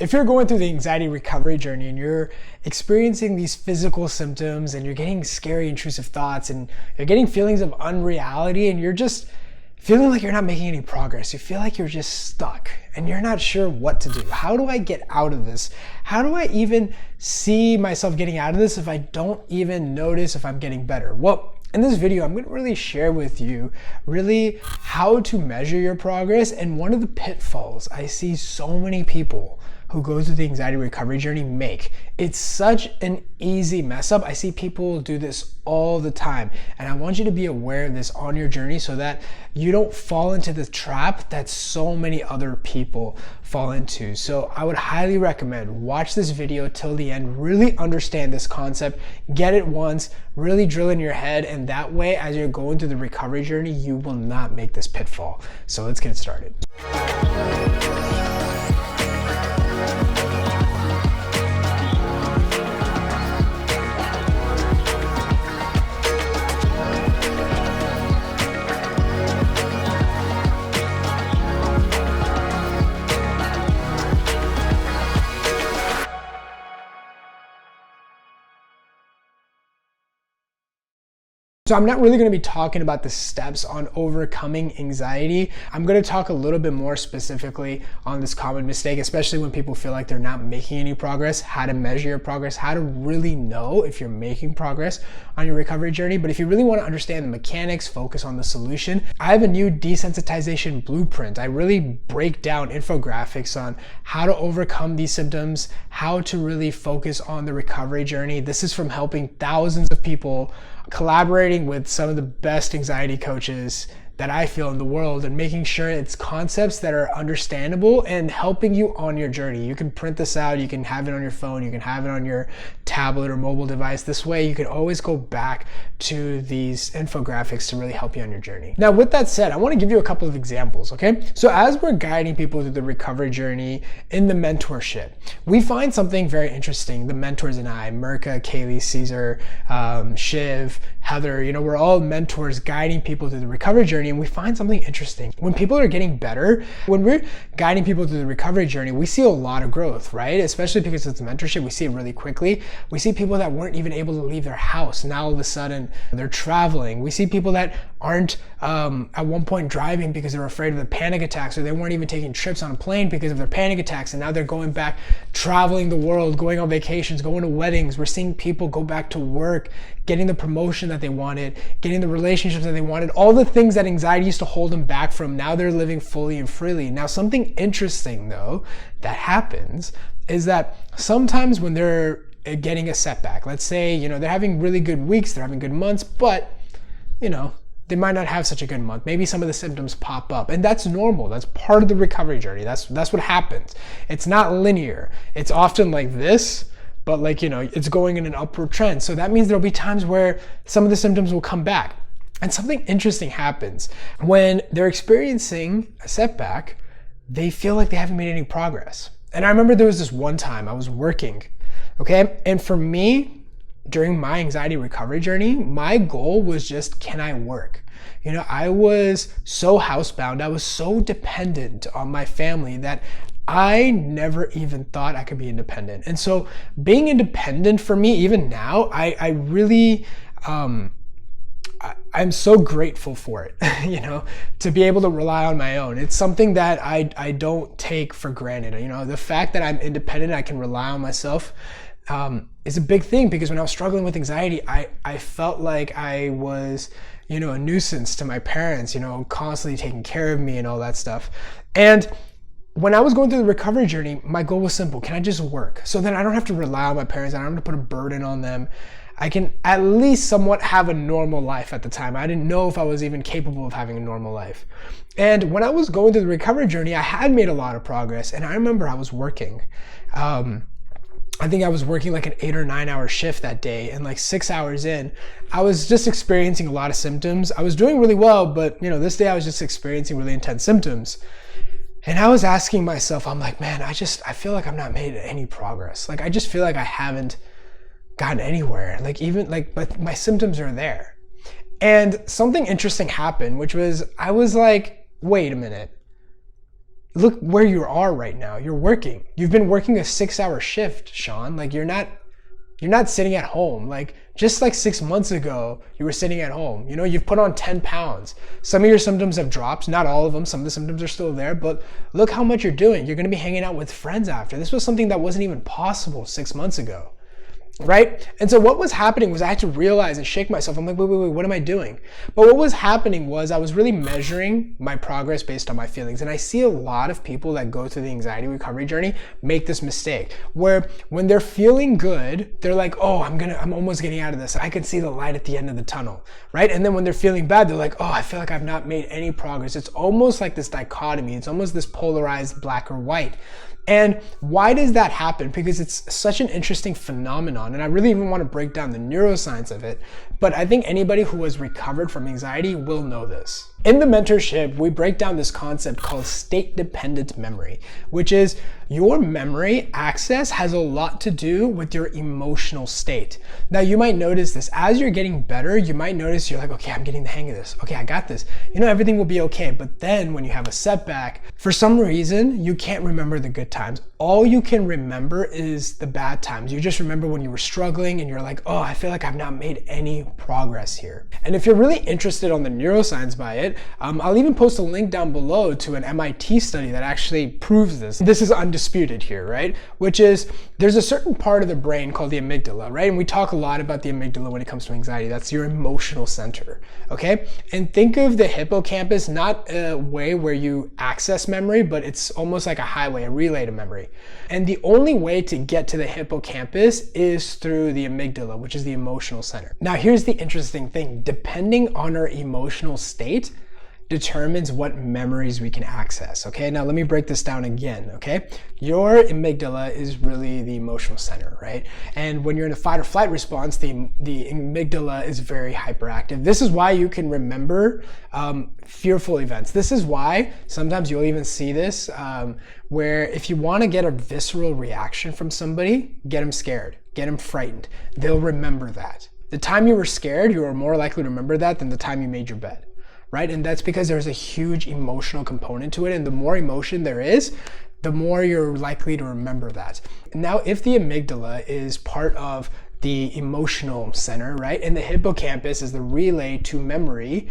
If you're going through the anxiety recovery journey and you're experiencing these physical symptoms and you're getting scary, intrusive thoughts and you're getting feelings of unreality and you're just feeling like you're not making any progress, you feel like you're just stuck and you're not sure what to do. How do I get out of this? How do I even see myself getting out of this if I don't even notice if I'm getting better? Well, in this video, I'm going to really share with you really how to measure your progress. And one of the pitfalls I see so many people who go through the anxiety recovery journey make. It's such an easy mess up. I see people do this all the time. And I want you to be aware of this on your journey so that you don't fall into the trap that so many other people fall into. So I would highly recommend watch this video till the end, really understand this concept, get it once, really drill in your head. And that way, as you're going through the recovery journey, you will not make this pitfall. So let's get started. So I'm not really going to be talking about the steps on overcoming anxiety. I'm going to talk a little bit more specifically on this common mistake, especially when people feel like they're not making any progress, how to measure your progress, how to really know if you're making progress on your recovery journey. But if you really want to understand the mechanics, focus on the solution, I have a new desensitization blueprint. I really break down infographics on how to overcome these symptoms, how to really focus on the recovery journey. This is from helping thousands of people, collaborating with some of the best anxiety coaches that I feel in the world, and making sure it's concepts that are understandable and helping you on your journey. You can print this out, you can have it on your phone, you can have it on your tablet or mobile device. This way you can always go back to these infographics to really help you on your journey. Now, with that said, I want to give you a couple of examples, okay? So as we're guiding people through the recovery journey in the mentorship, we find something very interesting. The mentors and I, Mirka, Kaylee, Caesar, Shiv, Heather, we're all mentors guiding people through the recovery journey. And we find something interesting. When people are getting better, when we're guiding people through the recovery journey, we see a lot of growth, right? Especially because it's mentorship, we see it really quickly. We see people that weren't even able to leave their house. Now all of a sudden they're traveling. We see people that aren't at one point driving because they were afraid of the panic attacks, or they weren't even taking trips on a plane because of their panic attacks. And now they're going back, traveling the world, going on vacations, going to weddings. We're seeing people go back to work, getting the promotion that they wanted, getting the relationships that they wanted, all the things that anxiety used to hold them back from. Now they're living fully and freely. Now, something interesting though that happens is that sometimes when they're getting a setback, let's say, they're having really good weeks, they're having good months, but they might not have such a good month. Maybe some of the symptoms pop up, and that's normal. That's part of the recovery journey. That's what happens. It's not linear. It's often like this, but it's going in an upward trend. So that means there'll be times where some of the symptoms will come back. And something interesting happens when they're experiencing a setback. They feel like they haven't made any progress. And I remember there was this one time I was working, okay? And for me, during my anxiety recovery journey, my goal was just, can I work? I was so housebound, I was so dependent on my family that I never even thought I could be independent. And so being independent for me, even now, I really, I'm so grateful for it, to be able to rely on my own. It's something that I don't take for granted. The fact that I'm independent, I can rely on myself, is a big thing, because when I was struggling with anxiety, I felt like I was, a nuisance to my parents, constantly taking care of me and all that stuff. And when I was going through the recovery journey, my goal was simple. Can I just work? So then I don't have to rely on my parents. I don't have to put a burden on them. I can at least somewhat have a normal life at the time. I didn't know if I was even capable of having a normal life. And when I was going through the recovery journey, I had made a lot of progress. And I remember I was working. I think I was working like an 8 or 9 hour shift that day, and like 6 hours in, I was just experiencing a lot of symptoms. I was doing really well, but this day I was just experiencing really intense symptoms. And I was asking myself, I'm like, man, I feel like I've not made any progress. Like, I just feel like I haven't gotten anywhere. But my symptoms are there. And something interesting happened, which was, I was like, wait a minute. Look where you are right now. You're working. You've been working a 6-hour shift, Shaan. Like you're not sitting at home. Like just like 6 months ago, you were sitting at home. You know, you've put on 10 pounds. Some of your symptoms have dropped, not all of them. Some of the symptoms are still there, but look how much you're doing. You're gonna be hanging out with friends after. This was something that wasn't even possible 6 months ago. Right? And so what was happening was I had to realize and shake myself. I'm like, wait, what am I doing? But what was happening was I was really measuring my progress based on my feelings. And I see a lot of people that go through the anxiety recovery journey make this mistake where when they're feeling good, they're like, oh, I'm almost getting out of this. I can see the light at the end of the tunnel, right? And then when they're feeling bad, they're like, oh, I feel like I've not made any progress. It's almost like this dichotomy. It's almost this polarized black or white. And why does that happen? Because it's such an interesting phenomenon. And I really even want to break down the neuroscience of it. But I think anybody who has recovered from anxiety will know this. In the mentorship, we break down this concept called state-dependent memory, which is your memory access has a lot to do with your emotional state. Now, you might notice this. As you're getting better, you might notice you're like, okay, I'm getting the hang of this. Okay, I got this. You know, everything will be okay. But then when you have a setback, for some reason, you can't remember the good times. All you can remember is the bad times. You just remember when you were struggling and you're like, oh, I feel like I've not made any progress here. And if you're really interested on the neuroscience by it, I'll even post a link down below to an MIT study that actually proves this. This is undisputed here, right? Which is there's a certain part of the brain called the amygdala, right? And we talk a lot about the amygdala when it comes to anxiety. That's your emotional center, okay? And think of the hippocampus not a way where you access memory, but it's almost like a highway, a relay to memory. And the only way to get to the hippocampus is through the amygdala, which is the emotional center. Now, here's the interesting thing. Depending on our emotional state, determines what memories we can access. Okay, now let me break this down again. Okay, your amygdala is really the emotional center, right? And when you're in a fight or flight response, the amygdala is very hyperactive. This is why you can remember fearful events. This is why sometimes you'll even see this where if you want to get a visceral reaction from somebody, get them scared, get them frightened. They'll remember that. The time you were scared, you are more likely to remember that than the time you made your bed. Right? And that's because there's a huge emotional component to it. And the more emotion there is, the more you're likely to remember that. Now, if the amygdala is part of the emotional center, right? And the hippocampus is the relay to memory,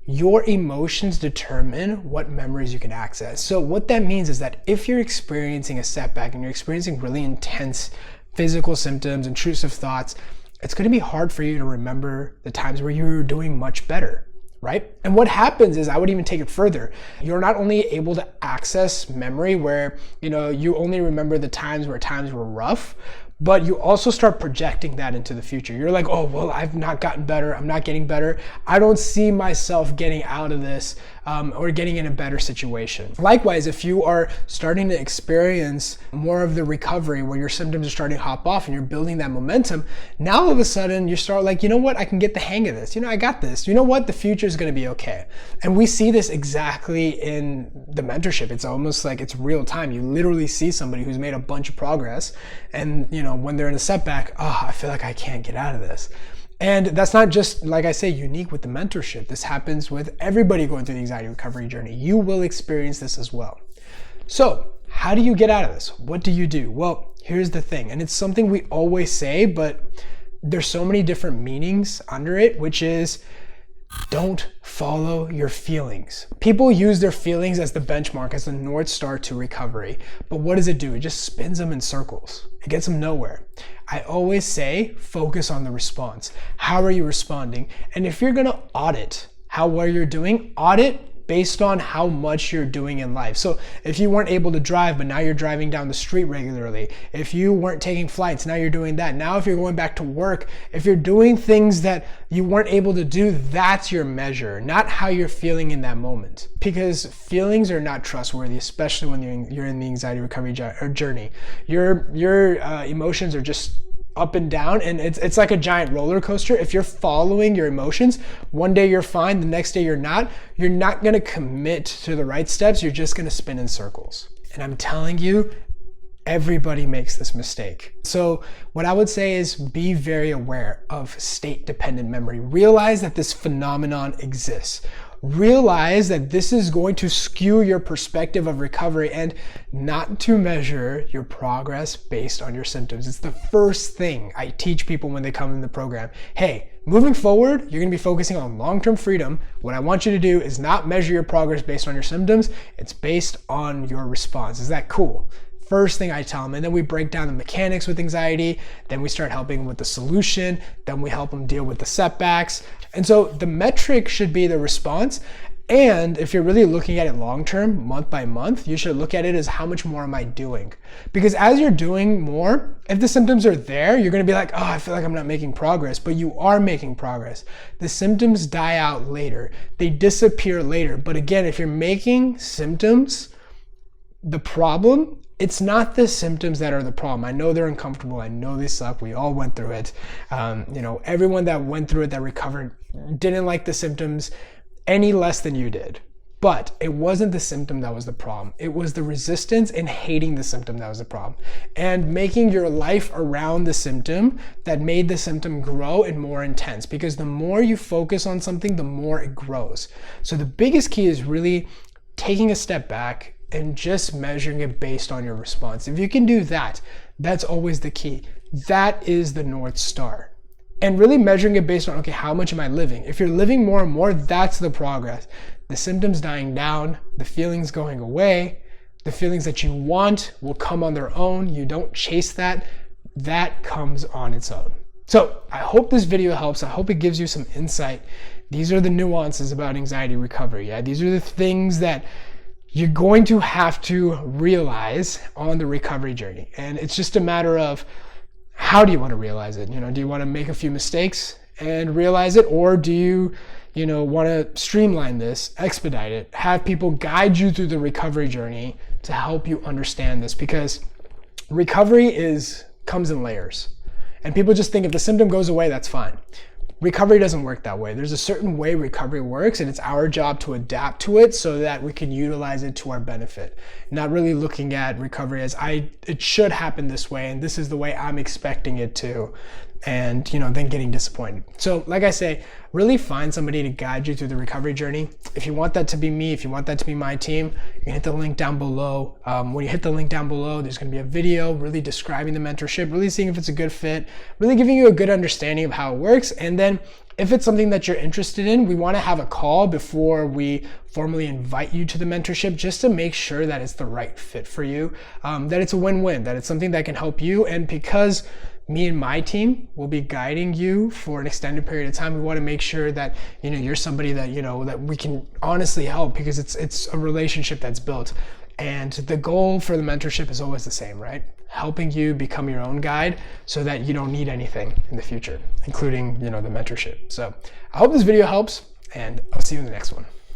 your emotions determine what memories you can access. So what that means is that if you're experiencing a setback and you're experiencing really intense physical symptoms, intrusive thoughts, it's going to be hard for you to remember the times where you were doing much better. Right? And what happens is, I would even take it further. You're not only able to access memory where, you only remember the times where times were rough, but you also start projecting that into the future. You're like, oh, well, I've not gotten better. I'm not getting better. I don't see myself getting out of this or getting in a better situation. Likewise, if you are starting to experience more of the recovery where your symptoms are starting to hop off and you're building that momentum, now all of a sudden you start like, you know what? I can get the hang of this. I got this. You know what? The future is going to be okay. And we see this exactly in the mentorship. It's almost like it's real time. You literally see somebody who's made a bunch of progress and, when they're in a setback, I feel like I can't get out of this. And that's not just, like I say, unique with the mentorship. This happens with everybody going through the anxiety recovery journey. You will experience this as well. So how do you get out of this? What do you do? Well, here's the thing, and it's something we always say, but there's so many different meanings under it, which is don't follow your feelings. People use their feelings as the benchmark, as the North Star to recovery. But what does it do? It just spins them in circles. It gets them nowhere. I always say, focus on the response. How are you responding? And if you're gonna audit how well you're doing, audit based on how much you're doing in life. So if you weren't able to drive, but now you're driving down the street regularly, if you weren't taking flights, now you're doing that. Now if you're going back to work, if you're doing things that you weren't able to do, that's your measure, not how you're feeling in that moment. Because feelings are not trustworthy, especially when you're in the anxiety recovery journey. Your emotions are just up and down, and it's like a giant roller coaster. If you're following your emotions, one day you're fine, the next day you're not gonna commit to the right steps. You're just gonna spin in circles. And I'm telling you, everybody makes this mistake. So what I would say is be very aware of state-dependent memory. Realize that this phenomenon exists. realize that this is going to skew your perspective of recovery, and not to measure your progress based on your symptoms. It's the first thing I teach people when they come in the program. Hey, moving forward, you're gonna be focusing on long-term freedom. What I want you to do is not measure your progress based on your symptoms. It's based on your response. Is that cool? First thing I tell them, and then we break down the mechanics with anxiety, then we start helping them with the solution, then we help them deal with the setbacks. And so the metric should be the response. And if you're really looking at it long-term, month by month, you should look at it as how much more am I doing? Because as you're doing more, if the symptoms are there, you're gonna be like, oh, I feel like I'm not making progress, but you are making progress. The symptoms die out later. They disappear later. But again, if you're making symptoms the problem, it's not the symptoms that are the problem. I know they're uncomfortable. I know they suck. We all went through it. Everyone that went through it, that recovered, didn't like the symptoms any less than you did. But it wasn't the symptom that was the problem. It was the resistance and hating the symptom that was the problem. And making your life around the symptom that made the symptom grow and more intense. Because the more you focus on something, the more it grows. So the biggest key is really taking a step back and just measuring it based on your response. If you can do that, that's always the key. That is the North Star. And really measuring it based on, okay, how much am I living? If you're living more and more, that's the progress. The symptoms dying down, the feelings going away, the feelings that you want will come on their own. You don't chase that. That comes on its own. So I hope this video helps. I hope it gives you some insight. These are the nuances about anxiety recovery. Yeah, these are the things that you're going to have to realize on the recovery journey. And it's just a matter of, how do you want to realize it? Do you want to make a few mistakes and realize it? Or do you want to streamline this, expedite it, have people guide you through the recovery journey to help you understand this? Because recovery comes in layers. And people just think if the symptom goes away, that's fine. Recovery doesn't work that way. There's a certain way recovery works, and it's our job to adapt to it so that we can utilize it to our benefit. Not really looking at recovery as it should happen this way, and this is the way I'm expecting it to, and then getting disappointed. So like I say, really find somebody to guide you through the recovery journey. If you want that to be me, if you want that to be my team, you can hit the link down below. When you hit the link down below, there's going to be a video really describing the mentorship, really seeing if it's a good fit, really giving you a good understanding of how it works. And then if it's something that you're interested in, we want to have a call before we formally invite you to the mentorship, just to make sure that it's the right fit for you, that it's a win-win, that it's something that can help you. And because me and my team will be guiding you for an extended period of time, we want to make sure that you're somebody that that we can honestly help, because it's a relationship that's built. And the goal for the mentorship is always the same, right? Helping you become your own guide so that you don't need anything in the future, including the mentorship. So I hope this video helps, and I'll see you in the next one.